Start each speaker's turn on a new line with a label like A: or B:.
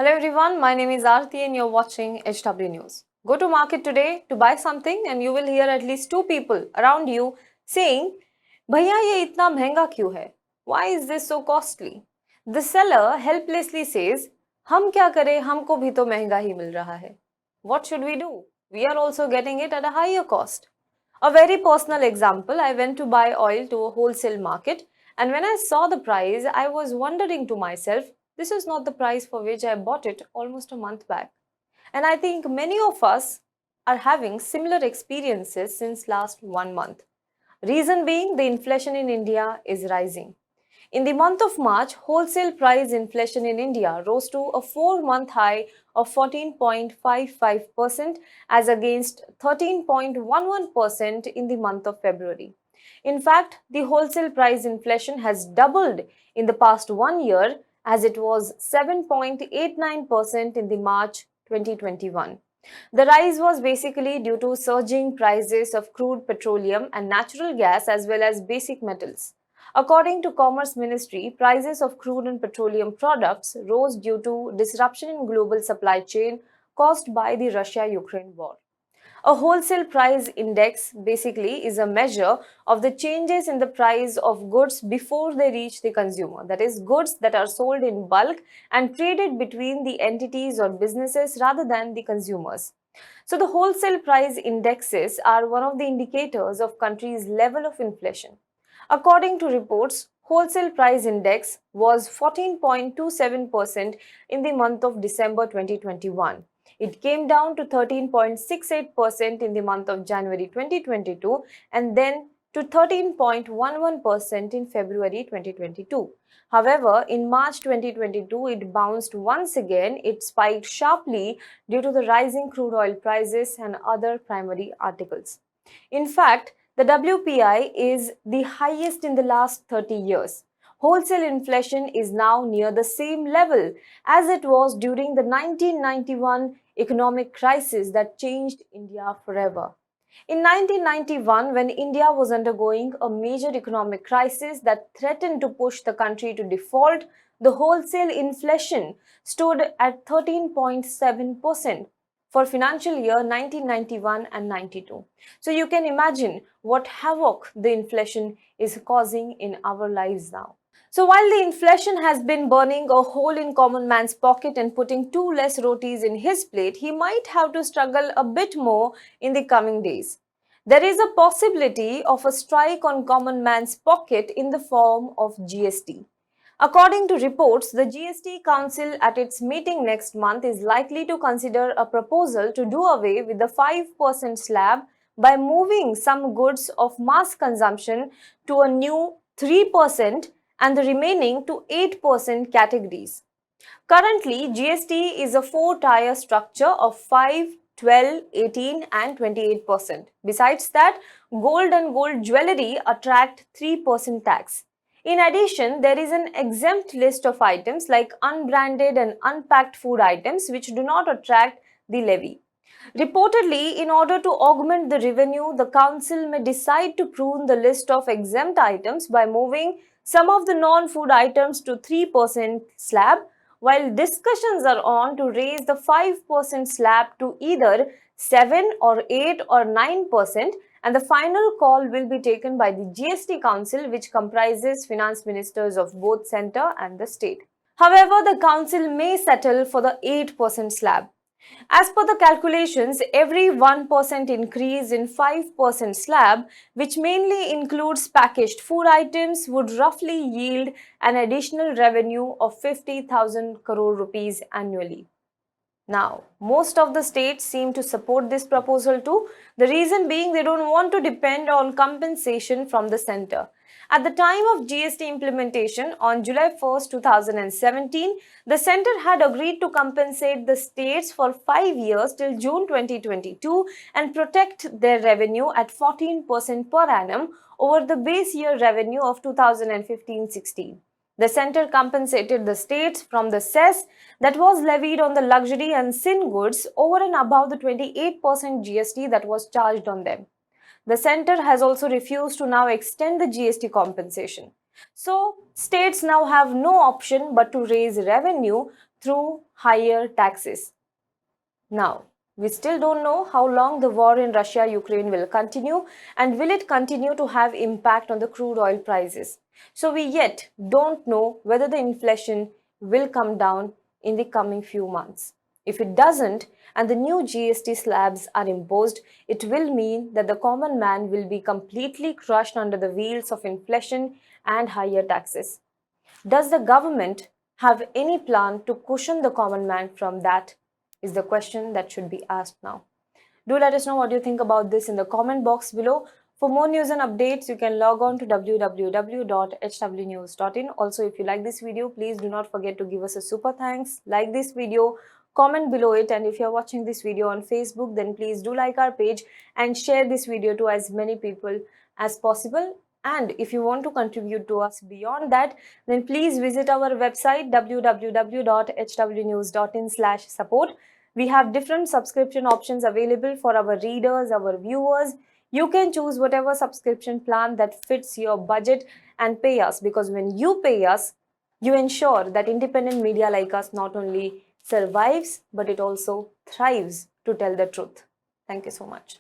A: Hello everyone, my name is Aarti and you're watching HW News. Go to market today to buy something and you will hear at least two people around you saying, "Bhaiya ye itna महंगा क्यों है? Why is this so costly?" The seller helplessly says, "हम क्या करें? हमको भी तो महंगा ही मिल रहा है." What should we do? We are also getting it at a higher cost. A very personal example, I went to buy oil to a wholesale market and when I saw the price, I was wondering to myself, this is not the price for which I bought it almost a month back. And I think many of us are having similar experiences since last 1 month. Reason being, the inflation in India is rising. In the month of March, wholesale price inflation in India rose to a 4-month high of 14.55% as against 13.11% in the month of February. In fact, the wholesale price inflation has doubled in the past 1 year as it was 7.89% in the March 2021. The rise was basically due to surging prices of crude petroleum and natural gas as well as basic metals. According to Commerce Ministry, prices of crude and petroleum products rose due to disruption in global supply chain caused by the Russia-Ukraine war. A wholesale price index basically is a measure of the changes in the price of goods before they reach the consumer. That is, goods that are sold in bulk and traded between the entities or businesses rather than the consumers. So the wholesale price indexes are one of the indicators of country's level of inflation. According to reports, wholesale price index was 14.27% in the month of December 2021. It came down to 13.68% in the month of January 2022 and then to 13.11% in February 2022. However, in March 2022, it bounced once again. It spiked sharply due to the rising crude oil prices and other primary articles. In fact, the WPI is the highest in the last 30 years. Wholesale inflation is now near the same level as it was during the 1991 economic crisis that changed India forever. In 1991, when India was undergoing a major economic crisis that threatened to push the country to default, the wholesale inflation stood at 13.7% for financial year 1991 and 92. So you can imagine what havoc the inflation is causing in our lives now. So while the inflation has been burning a hole in common man's pocket and putting two less rotis in his plate, he might have to struggle a bit more in the coming days. There is a possibility of a strike on common man's pocket in the form of GST. According to reports, the GST Council at its meeting next month is likely to consider a proposal to do away with the 5% slab by moving some goods of mass consumption to a new 3% and the remaining to 8% categories. Currently, GST is a four-tier structure of 5, 12, 18 and 28%. Besides that, gold and gold jewelry attract 3% tax. In addition, there is an exempt list of items like unbranded and unpacked food items which do not attract the levy. Reportedly, in order to augment the revenue, the council may decide to prune the list of exempt items by moving some of the non-food items to 3% slab, while discussions are on to raise the 5% slab to either 7 or 8 or 9%, and the final call will be taken by the GST Council, which comprises finance ministers of both centre and the state. However, the council may settle for the 8% slab. As per the calculations, every 1% increase in 5% slab, which mainly includes packaged food items, would roughly yield an additional revenue of 50,000 crore rupees annually. Now, most of the states seem to support this proposal too, the reason being they don't want to depend on compensation from the centre. At the time of GST implementation on July 1st, 2017, the centre had agreed to compensate the states for 5 years till June 2022 and protect their revenue at 14% per annum over the base year revenue of 2015-16. The centre compensated the states from the cess that was levied on the luxury and sin goods over and above the 28% GST that was charged on them. The centre has also refused to now extend the GST compensation. So, states now have no option but to raise revenue through higher taxes. Now, we still don't know how long the war in Russia-Ukraine will continue, and will it continue to have impact on the crude oil prices. So we yet don't know whether the inflation will come down in the coming few months. If it doesn't and the new GST slabs are imposed, it will mean that the common man will be completely crushed under the wheels of inflation and higher taxes. Does the government have any plan to cushion the common man from that? Is the question that should be asked now. Do let us know what you think about this in the comment box below. For more news and updates, you can log on to www.hwnews.in. Also, if you like this video, please do not forget to give us a super thanks, like this video, comment below it, and if you are watching this video on Facebook, then please do like our page and share this video to as many people as possible. And if you want to contribute to us beyond that, then please visit our website www.hwnews.in/support. We have different subscription options available for our readers, our viewers. You can choose whatever subscription plan that fits your budget and pay us, because when you pay us, you ensure that independent media like us not only survives but it also thrives to tell the truth. Thank you so much.